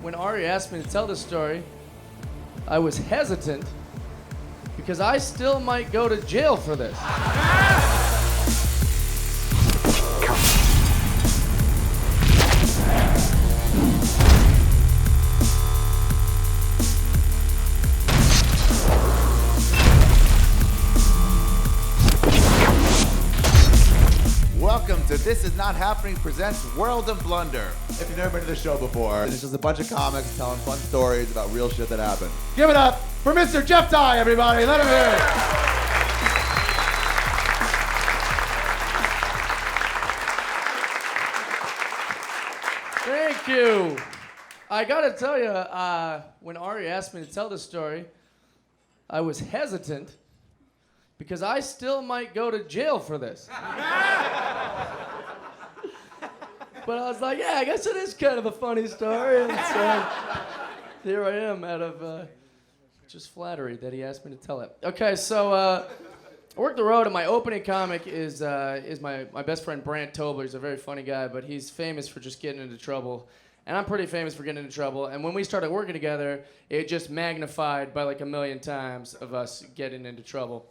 when Ari asked me to tell this story, I was hesitant because I still might go to jail for this. Welcome to This Is Not Happening presents World of Blunder. If you've never been to the show before, it's just a bunch of comics telling fun stories about real shit that happened. Give it up for Mr. Jeff Dye, everybody. Let him hear it. Thank you. I gotta tell you, when Ari asked me to tell this story, I was hesitant because I still might go to jail for this. But I was like, yeah, I guess it is kind of a funny story. And so here I am out of just flattery that he asked me to tell it. Okay, so I work the road, and my opening comic is my best friend Brant Tobler. He's a very funny guy, but he's famous for just getting into trouble. And I'm pretty famous for getting into trouble. And when we started working together, it just magnified by like 1,000,000 times of us getting into trouble.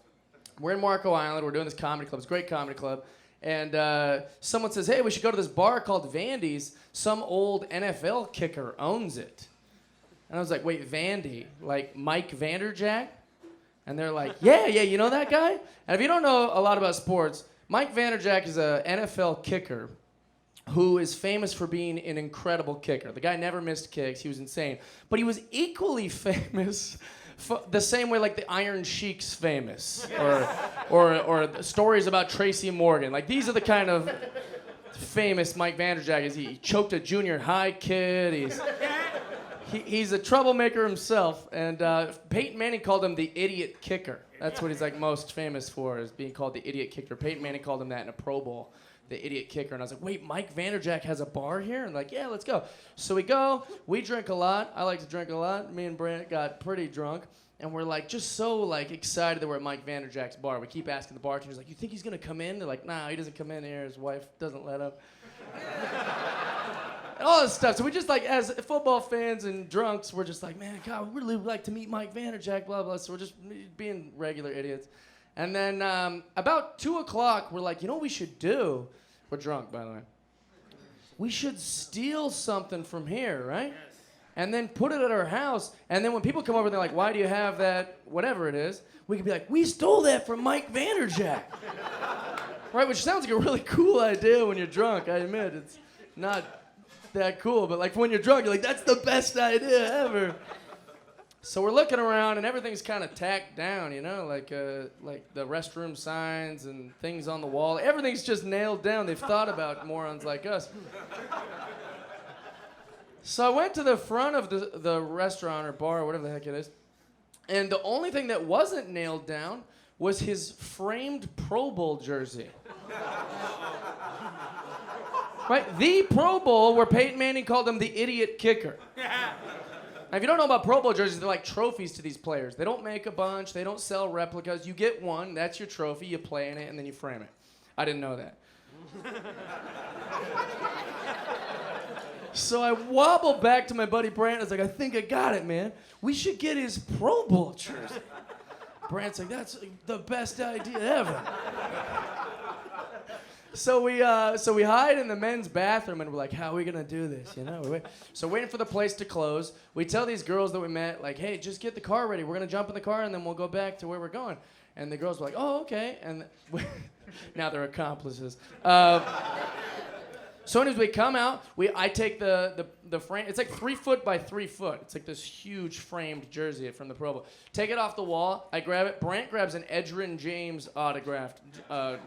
We're in Marco Island. We're doing this comedy club. It's a great comedy club. And someone says, hey, we should go to this bar called Vandy's. Some old NFL kicker owns it. And I was like, wait, Vandy? Like Mike Vanderjack? And they're like, yeah, you know that guy? And if you don't know a lot about sports, Mike Vanderjack is an NFL kicker who is famous for being an incredible kicker. The guy never missed kicks. He was insane. But he was equally famous the same way like the Iron Sheik's famous, or stories about Tracy Morgan. Like these are the kind of famous Mike Vanderjack is. He choked a junior high kid. He's a troublemaker himself. And Peyton Manning called him the idiot kicker. That's what he's like most famous for, is being called the idiot kicker. Peyton Manning called him that in a Pro Bowl, the idiot kicker. And I was like, wait, Mike Vanderjack has a bar here? And like, yeah, let's go. So we go. We drink a lot. I like to drink a lot. Me and Brant got pretty drunk. And we're like just so like excited that we're at Mike Vanderjack's bar. We keep asking the bartenders, like, you think he's going to come in? They're like, nah, he doesn't come in here. His wife doesn't let him. And all this stuff. So we just like, as football fans and drunks, we're just like, man, God, we'd really like to meet Mike Vanderjack, blah, blah. So we're just being regular idiots. And then about 2 o'clock, we're like, you know what we should do? We're drunk, by the way. We should steal something from here, right? Yes. And then put it at our house. And then when people come over, they're like, why do you have that, whatever it is? We could be like, we stole that from Mike Vanderjack. Right, which sounds like a really cool idea when you're drunk. I admit, it's not that cool. But like when you're drunk, you're like, that's the best idea ever. So we're looking around, and everything's kind of tacked down, you know, like the restroom signs and things on the wall. Everything's just nailed down. They've thought about morons like us. So I went to the front of the restaurant or bar or whatever the heck it is, and the only thing that wasn't nailed down was his framed Pro Bowl jersey. Right? The Pro Bowl where Peyton Manning called him the idiot kicker. Now, if you don't know about Pro Bowl jerseys, they're like trophies to these players. They don't make a bunch. They don't sell replicas. You get one. That's your trophy. You play in it, and then you frame it. I didn't know that. So I wobbled back to my buddy Brant. I was like, I think I got it, man. We should get his Pro Bowl jersey. Brant's like, that's the best idea ever. So we hide in the men's bathroom, and we're like, how are we gonna do this? You know, so waiting for the place to close. We tell these girls that we met, like, hey, just get the car ready. We're gonna jump in the car, and then we'll go back to where we're going. And the girls were like, oh, okay. And now they're accomplices. So anyways, we come out. I take the frame. It's like 3 foot by 3 foot. It's like this huge framed jersey from the Pro Bowl. Take it off the wall. I grab it. Brant grabs an Edgerrin James autographed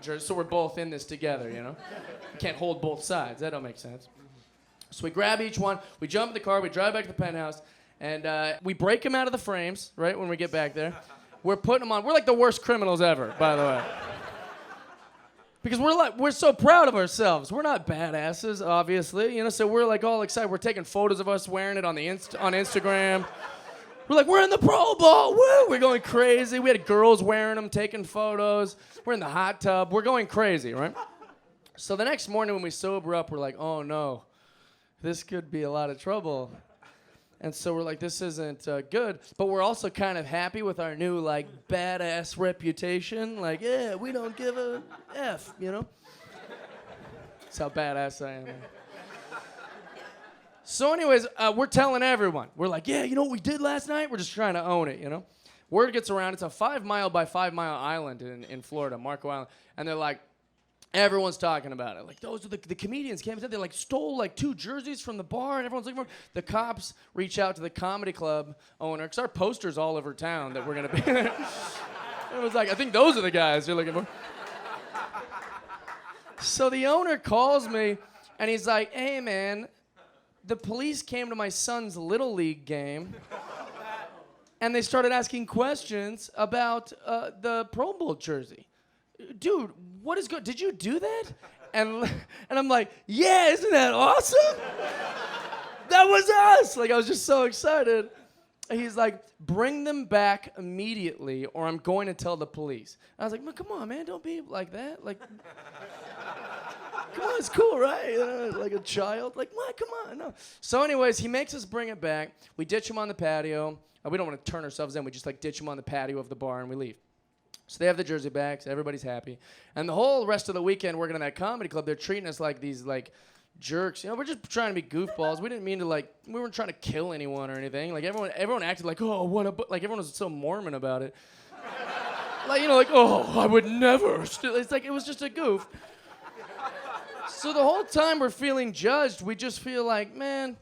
jersey. So we're both in this together, you know? You can't hold both sides. That don't make sense. So we grab each one. We jump in the car. We drive back to the penthouse. And we break them out of the frames, right, when we get back there. We're putting them on. We're like the worst criminals ever, by the way. Because we're so proud of ourselves. We're not badasses, obviously, you know. So we're like all excited. We're taking photos of us wearing it on on Instagram. We're like, we're in the Pro Bowl. Woo! We're going crazy. We had girls wearing them, taking photos. We're in the hot tub. We're going crazy, right? So the next morning when we sober up, we're like, oh no, this could be a lot of trouble. And so we're like, this isn't good, but we're also kind of happy with our new, like, badass reputation. Like, yeah, we don't give a F, you know? That's how badass I am. Man. So anyways, we're telling everyone. We're like, yeah, you know what we did last night? We're just trying to own it, you know? Word gets around. It's a 5-mile by 5-mile island in Florida, Marco Island. And they're like, everyone's talking about it. Like, those are the comedians came in. They, like, stole, like, 2 jerseys from the bar, and everyone's looking for them. The cops reach out to the comedy club owner, because our poster's all over town that we're going to be there. It was like, I think those are the guys you're looking for. So the owner calls me, and he's like, hey, man, the police came to my son's Little League game, and they started asking questions about the Pro Bowl jersey. Dude, what is good? Did you do that? And I'm like, yeah, isn't that awesome? That was us. Like, I was just so excited. And he's like, bring them back immediately or I'm going to tell the police. And I was like, well, come on, man, don't be like that. Like, come on, it's cool, right? Like a child. Like, what? Come on, no. So anyways, he makes us bring it back. We ditch him on the patio. We don't want to turn ourselves in. We just, like, ditch him on the patio of the bar and we leave. So they have the jersey back, so everybody's happy. And the whole rest of the weekend working in that comedy club, they're treating us like these, like, jerks. You know, we're just trying to be goofballs. We didn't mean to, like, we weren't trying to kill anyone or anything. Like, everyone acted like, oh, like, everyone was so Mormon about it. Like, you know, like, oh, I would never. It's like, it was just a goof. So the whole time we're feeling judged, we just feel like, man,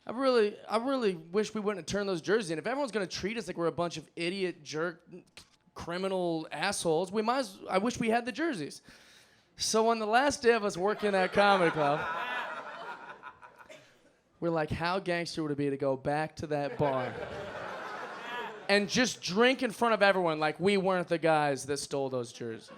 I really wish we wouldn't have turned those jerseys in. If everyone's going to treat us like we're a bunch of idiot, jerk, criminal assholes, I wish we had the jerseys. So on the last day of us working at comedy club, we're like, how gangster would it be to go back to that bar and just drink in front of everyone like we weren't the guys that stole those jerseys?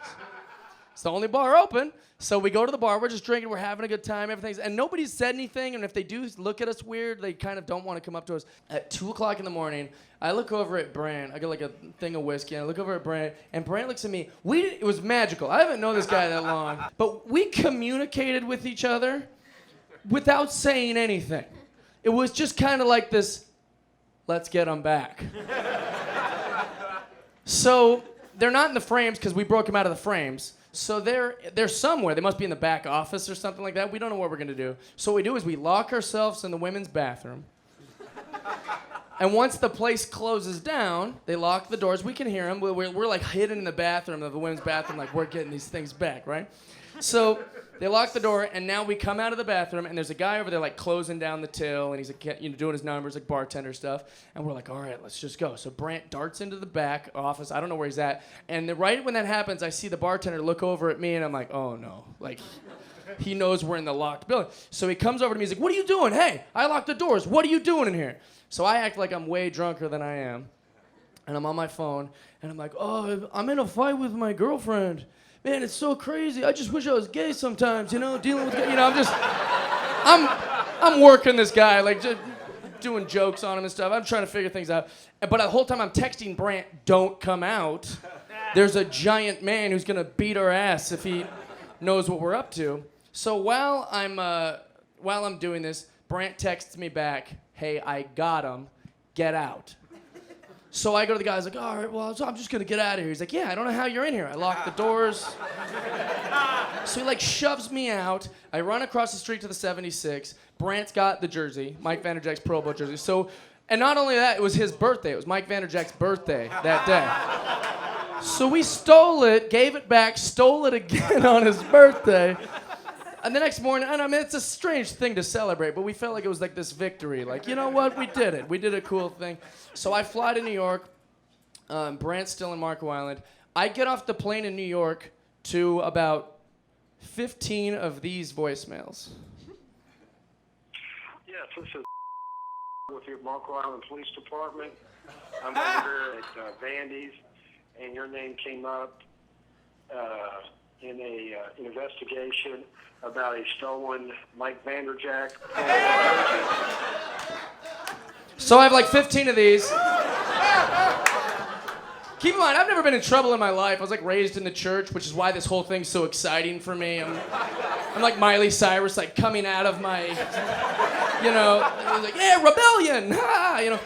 It's the only bar open, so we go to the bar, we're just drinking, we're having a good time, and nobody's said anything, and if they do look at us weird, they kind of don't want to come up to us. At 2 o'clock in the morning, I look over at Brant, I get like a thing of whiskey, and I look over at Brant, and Brant looks at me. It was magical. I haven't known this guy that long, but we communicated with each other without saying anything. It was just kind of like this, let's get them back. So they're not in the frames because we broke them out of the frames. So they're somewhere. They must be in the back office or something like that. We don't know what we're going to do. So what we do is we lock ourselves in the women's bathroom. And once the place closes down, they lock the doors. We can hear them. We're like hidden in the bathroom of the women's bathroom, like we're getting these things back, right? So they lock the door, and now we come out of the bathroom, and there's a guy over there like closing down the till, and he's like, doing his numbers, like bartender stuff. And we're like, all right, let's just go. So Brant darts into the back office. I don't know where he's at. And right when that happens, I see the bartender look over at me, and I'm like, oh no, like he knows we're in the locked building. So he comes over to me. He's like, what are you doing? Hey, I locked the doors. What are you doing in here? So I act like I'm way drunker than I am, and I'm on my phone, and I'm like, oh, I'm in a fight with my girlfriend. Man, it's so crazy. I just wish I was gay sometimes, you know, dealing with, I'm working this guy, like, just doing jokes on him and stuff. I'm trying to figure things out. But the whole time I'm texting Brant, don't come out. There's a giant man who's going to beat our ass if he knows what we're up to. So while I'm doing this, Brant texts me back, hey, I got him. Get out. So I go to the guy, I was like, all right, well, I'm just going to get out of here. He's like, yeah, I don't know how you're in here. I locked the doors. So he, like, shoves me out. I run across the street to the 76. Brant's got the jersey, Mike Vanderjag's Pro Bowl jersey. So, and not only that, it was his birthday. It was Mike Vanderjag's birthday that day. So we stole it, gave it back, stole it again on his birthday. And the next morning, and I mean, it's a strange thing to celebrate, but we felt like it was like this victory. Like, you know what? We did it. We did a cool thing. So I fly to New York. Brant's still in Marco Island. I get off the plane in New York to about 15 of these voicemails. Yes, this is with your Marco Island Police Department. I'm over here at Vandy's, and your name came up in a investigation about a stolen Mike Vanderjag. So I have like 15 of these. Keep in mind, I've never been in trouble in my life. I was like raised in the church, which is why this whole thing's so exciting for me. I'm like Miley Cyrus, like coming out of my You know, and he's like, yeah, rebellion, ha, you know.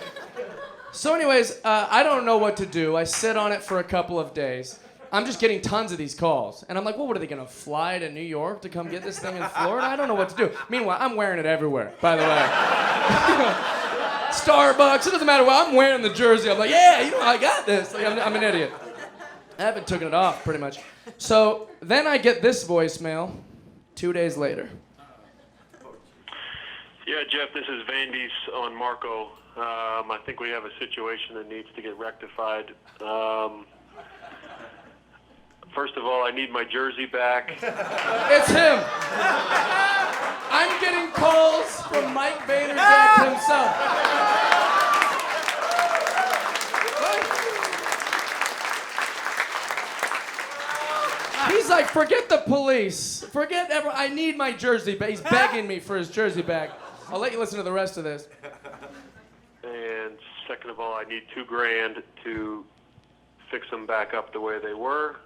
So anyways, I don't know what to do. I sit on it for a couple of days. I'm just getting tons of these calls. And I'm like, well, what are they gonna fly to New York to come get this thing in Florida? I don't know what to do. Meanwhile, I'm wearing it everywhere, by the way. Starbucks, it doesn't matter what, I'm wearing the jersey. I'm like, yeah, you know, I got this. Like, I'm an idiot. I haven't taken it off, pretty much. So then I get this voicemail 2 days later. Yeah, Jeff, this is Vandy's on Marco. I think we have a situation that needs to get rectified. First of all, I need my jersey back. It's him. I'm getting calls from Mike Vaynerchuk himself. He's like, forget the police. Forget everyone. I need my jersey back. He's begging me for his jersey back. I'll let you listen to the rest of this. And second of all, I need $2,000 to fix them back up the way they were.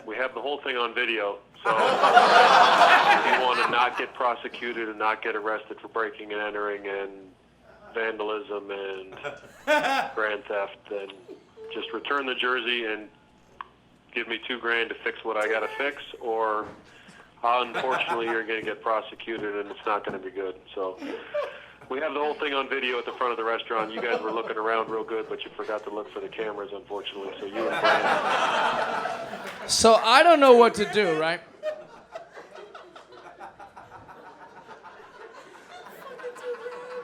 We have the whole thing on video, so if you want to not get prosecuted and not get arrested for breaking and entering and vandalism and grand theft, then just return the jersey and give me $2,000 to fix what I got to fix, or unfortunately you're going to get prosecuted and it's not going to be good. So we have the whole thing on video at the front of the restaurant. You guys were looking around real good, but you forgot to look for the cameras, unfortunately. So you and Brian. So I don't know what to do, right?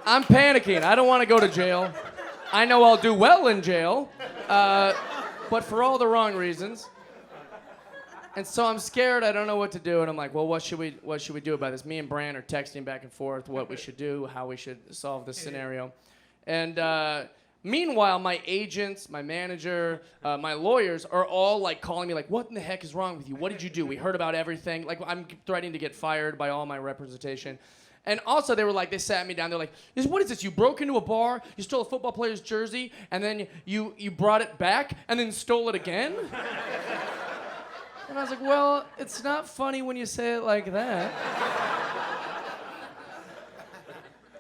I'm panicking. I don't want to go to jail. I know I'll do well in jail, but for all the wrong reasons. And so I'm scared. I don't know what to do. And I'm like, well, what should we do about this? Me and Bran are texting back and forth what we should do, how we should solve this scenario. And meanwhile, my agents, my manager, my lawyers are all like calling me like, what in the heck is wrong with you? What did you do? We heard about everything. Like, I'm threatening to get fired by all my representation. And also they were like, they sat me down. They're like, what is this? You broke into a bar, you stole a football player's jersey, and then you brought it back and then stole it again? And I was like, well, it's not funny when you say it like that.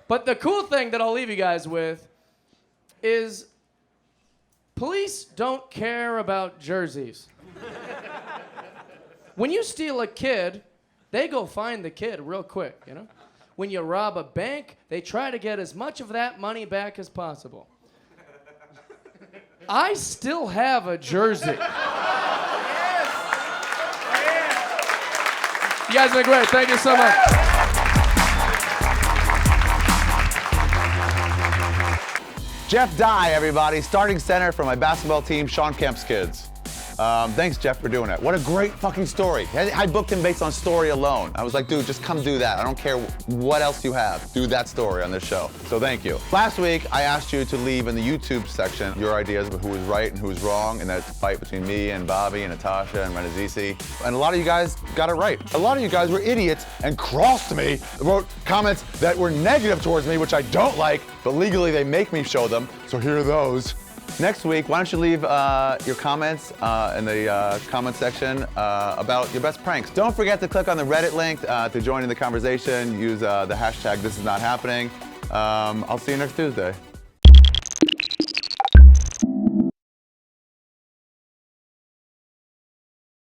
But the cool thing that I'll leave you guys with is police don't care about jerseys. When you steal a kid, they go find the kid real quick, you know? When you rob a bank, they try to get as much of that money back as possible. I still have a jersey. You guys have been great. Thank you so much. Jeff Dye, everybody, starting center for my basketball team, Sean Kemp's kids. Thanks, Jeff, for doing it. What a great fucking story. I booked him based on story alone. I was like, dude, just come do that. I don't care what else you have. Do that story on this show. So thank you. Last week, I asked you to leave in the YouTube section your ideas about who was right and who was wrong in that fight between me and Bobby and Natasha and Renazisi. And a lot of you guys got it right. A lot of you guys were idiots and crossed me, wrote comments that were negative towards me, which I don't like, but legally they make me show them. So here are those. Next week, why don't you leave your comments in the comment section about your best pranks. Don't forget to click on the Reddit link to join in the conversation. Use the hashtag #ThisIsNotHappening. I'll see you next Tuesday.